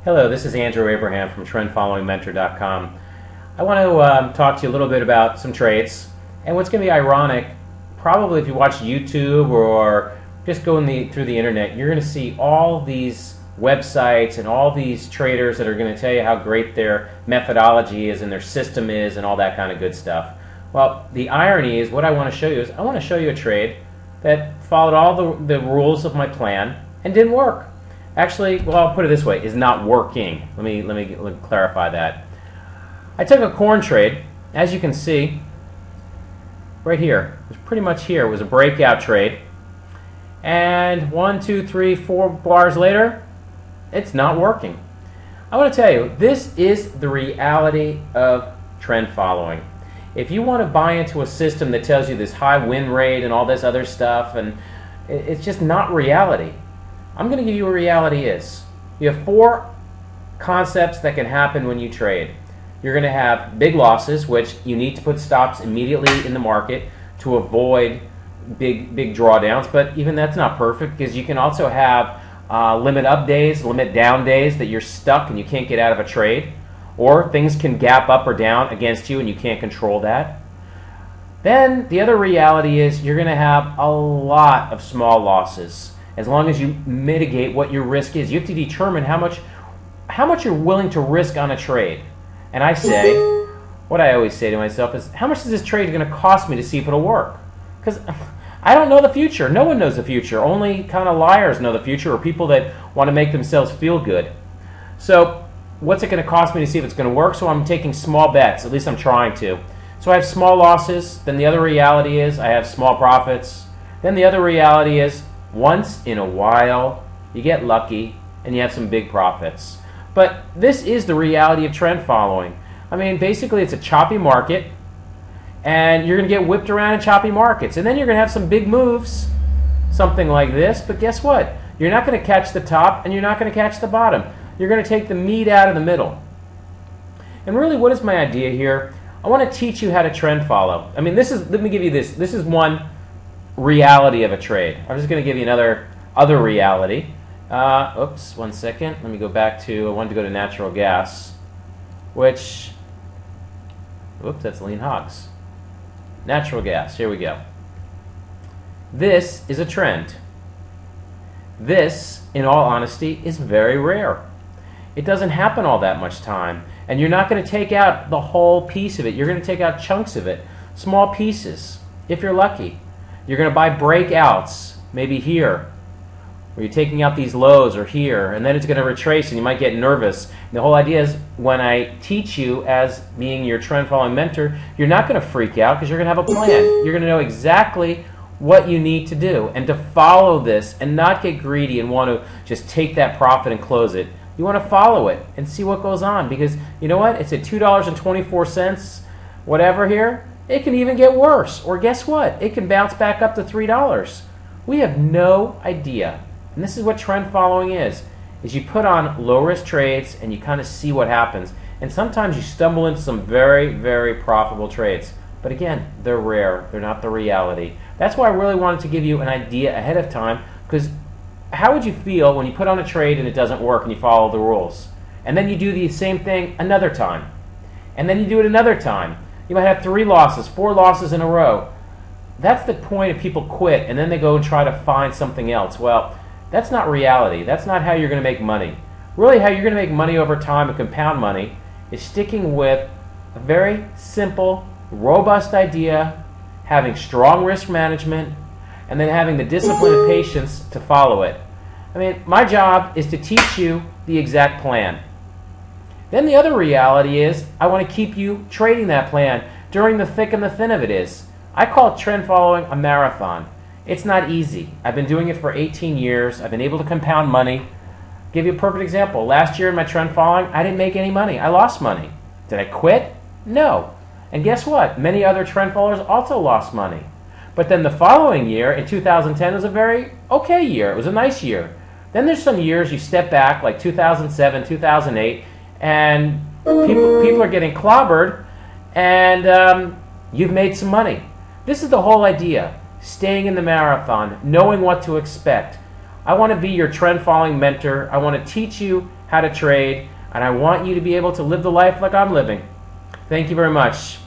Hello, this is Andrew Abraham from TrendFollowingMentor.com. I want to talk to you a little bit about some trades. And what's going to be ironic, probably if you watch YouTube or just go through the internet, you're going to see all these websites and all these traders that are going to tell you how great their methodology is and their system is and all that kind of good stuff. Well, the irony is what I want to show you is I want to show you a trade that followed all the rules of my plan and didn't work. Actually, well, I'll put it this way, is not working. Let me clarify that. I took a corn trade. As you can see, right here, it was pretty much here. It was a breakout trade. And 1, 2, 3, 4 bars later, it's not working. I want to tell you, this is the reality of trend following. If you want to buy into a system that tells you this high win rate and all this other stuff, and it's just not reality. I'm going to give you what reality is. You have 4 concepts that can happen when you trade. You're going to have big losses, which you need to put stops immediately in the market to avoid big drawdowns, but even that's not perfect because you can also have limit up days, limit down days that you're stuck and you can't get out of a trade, or things can gap up or down against you and you can't control that. Then the other reality is you're going to have a lot of small losses. As long as you mitigate what your risk is, you have to determine how much you're willing to risk on a trade. And I say, what I always say to myself is, how much is this trade going to cost me to see if it'll work? Because I don't know the future. No one knows the future. Only kind of liars know the future, or people that want to make themselves feel good. So what's it going to cost me to see if it's going to work? So I'm taking small bets. At least I'm trying to. So I have small losses. Then the other reality is I have small profits. Then the other reality is once in a while, you get lucky and you have some big profits. But this is the reality of trend following. I mean, basically it's a choppy market, and you're going to get whipped around in choppy markets. And then you're going to have some big moves, something like this. But guess what? You're not going to catch the top, and you're not going to catch the bottom. You're going to take the meat out of the middle. And really, what is my idea here? I want to teach you how to trend follow. I mean, let me give you this. This is one reality of a trade. I'm just going to give you another reality. Oops, 1 second. Let me go back to, I wanted to go to natural gas, which, oops, that's lean hogs. Natural gas, here we go. This is a trend. This, in all honesty, is very rare. It doesn't happen all that much time, and you're not going to take out the whole piece of it. You're going to take out chunks of it, small pieces, if you're lucky. You're going to buy breakouts, maybe here, where you're taking out these lows, or here, and then it's going to retrace and you might get nervous. And the whole idea is when I teach you as being your trend following mentor, you're not going to freak out because you're going to have a plan. You're going to know exactly what you need to do and to follow this and not get greedy and want to just take that profit and close it. You want to follow it and see what goes on, because you know what? It's at $2.24, whatever here. It can even get worse, or guess what? It can bounce back up to $3. We have no idea. And this is what trend following is you put on low-risk trades and you kind of see what happens. And sometimes you stumble into some very, very profitable trades. But again, they're rare. They're not the reality. That's why I really wanted to give you an idea ahead of time, because how would you feel when you put on a trade and it doesn't work and you follow the rules? And then you do the same thing another time. And then you do it another time. You might have 3 losses, 4 losses in a row. That's the point of people quit and then they go and try to find something else. Well, that's not reality. That's not how you're going to make money. Really, how you're going to make money over time and compound money is sticking with a very simple, robust idea, having strong risk management, and then having the discipline and patience to follow it. I mean, my job is to teach you the exact plan. Then the other reality is I want to keep you trading that plan during the thick and the thin of it is. I call trend following a marathon. It's not easy. I've been doing it for 18 years. I've been able to compound money. Give you a perfect example. Last year in my trend following, I didn't make any money. I lost money. Did I quit? No. And guess what? Many other trend followers also lost money. But then the following year, in 2010, was a very okay year. It was a nice year. Then there's some years you step back, like 2007, 2008, and people are getting clobbered, and you've made some money. This is the whole idea. Staying in the marathon, knowing what to expect. I want to be your trend following mentor. I want to teach you how to trade, and I want you to be able to live the life like I'm living. Thank you very much.